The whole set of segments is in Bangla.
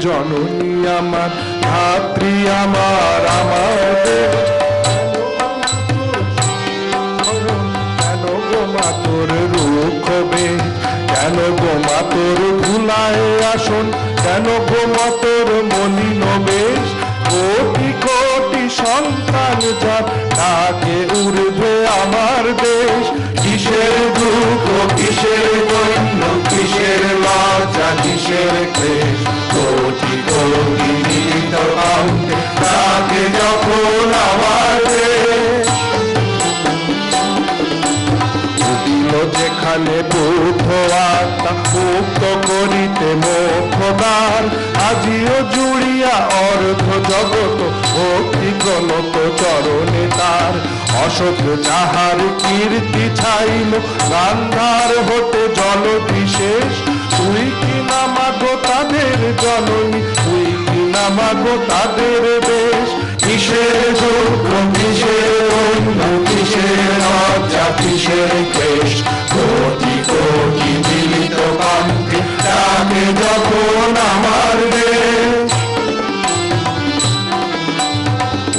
জননী আমার, ধাত্রী আমার, আমার দেশ। কেন গো মা তোর রুখ বেশ, কেন গো মা তোর ধুলায় আসন, কেন গো মা তোর মলিন বেশ। কোটি কোটি সন্তান যার, তাকে উড়বে আমার দেশ। কিসের দুঃখ, কিসের দৈন্য, কিসের লজ্জা, কিসের ক্লেশ। কোটি কোটি মিলিত কণ্ঠে তাকে যখন আমার দেশ। যেখানে বুদ্ধ আত্মা মুক্ত করিতে মোক্ষদ্বার, আজিও জুড়িয়া অর্ধ জগৎ ভক্তি গণত চরণে তার। অশোক যাহার কীর্তি ছাইল, গান্ধার হতে জল বিশেষ। তুই কি নামাগো তাদের জননী, তুই কি নামাগো তাদের দেশ। কিসের দুঃখ, কিসের দৈন্য, কিসের লজ্জা, কিসের ক্লেশ। কোটি কোটি মিলিত কণ্ঠে তাকে যখন আমার দেশ।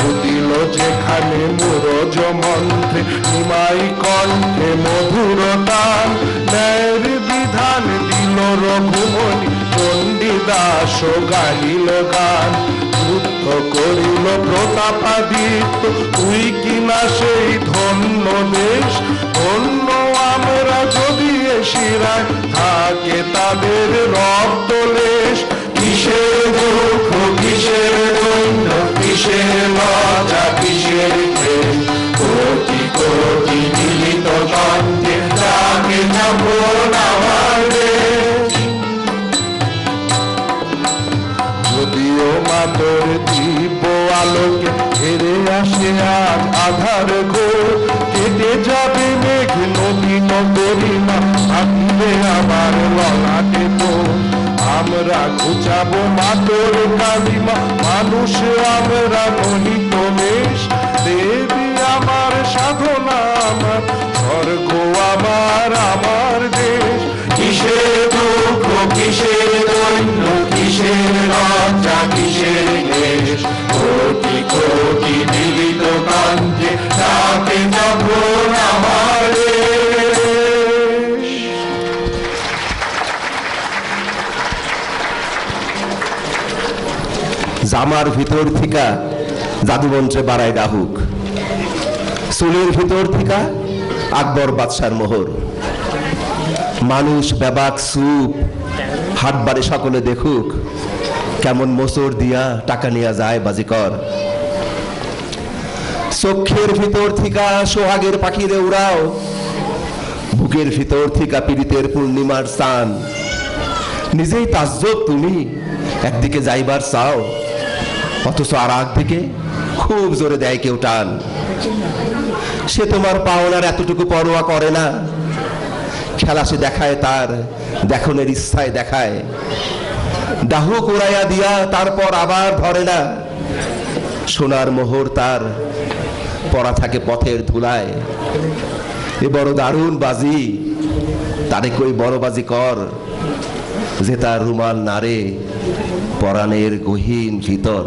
উদিল যেখানে মুরজ মন্ত্রে, নিমাই কণ্ঠে মধুর তান। ন্যায়ের বিধান দিল রঘুমণি, চণ্ডীদাস গাইল গান। যুদ্ধ করিল প্রতাপাদিত্য, তুই কিনা সেই ধন্য দেশ। ধন্য আমরা যদি এ শিরায় থাকে তাদের রক্ত লেশ। কিসের দুঃখ, কিসের দৈন্য, কিসের লজ্জা, কিসের ক্লেশ। কোটি কোটি মিলিত কণ্ঠে তাকে যখন আমার দেশ। যদিও মাতর দিব্য আলোকে ঘেরে আসে আজ আধার ঘোর, কেটে যাবে মেঘ নদীন গরিমা, থাকবে আবার ললাটে তোর। আমরা ঘুচাবো মাতর কালিমা, মানুষ আমরা নহিত মেষ। দেবী আমার, সাধনা আমার, স্বর্গ আমার, আমার দেশ। কিসের দুঃখ, কিসের দৈন্য, কিসের লজ্জা, কিসের ক্লেশ। কোটি কোটি মিলিত কণ্ঠে তাকে যখন আমার দেশ। জামার ভিতর থিকা জাদুমন্ত্রে বাড়ায় ডাহুক, চুলের ভিতর থিকা আকবর বাদশার মোহর। মানুষ বেবাক চুপ, হাটবারে সকলে দেখুক, কেমন মোচর দিয়া টাকা নিয়া যায় বাজিকর। চোখের ভিতর থিকা সোহাগের পাখিরে উড়াও, বুকের ভিতর থিকা পীড়িতের পূর্ণিমার চান। নিজেই তাজ্জব তুমি, একদিকে যাইবার চাও, অথচ আর একদিকে খুব জোরে দেয় কেউ টান। সে তোমার পাওনার এতটুকু পরোয়া করে না, খেলা সে দেখায় তার দেখনের ইচ্ছায় দেখায়। ডাহুক উড়াইয়া দিয়া তারপর আবার ধরে না, সোনার মোহর তার পরা থাকে পথের ধুলায়। এ বড় দারুণ বাজি, তারে কই বড় বাজি কর, যে তার রুমাল নারে পরাণের গহীন ভিতর।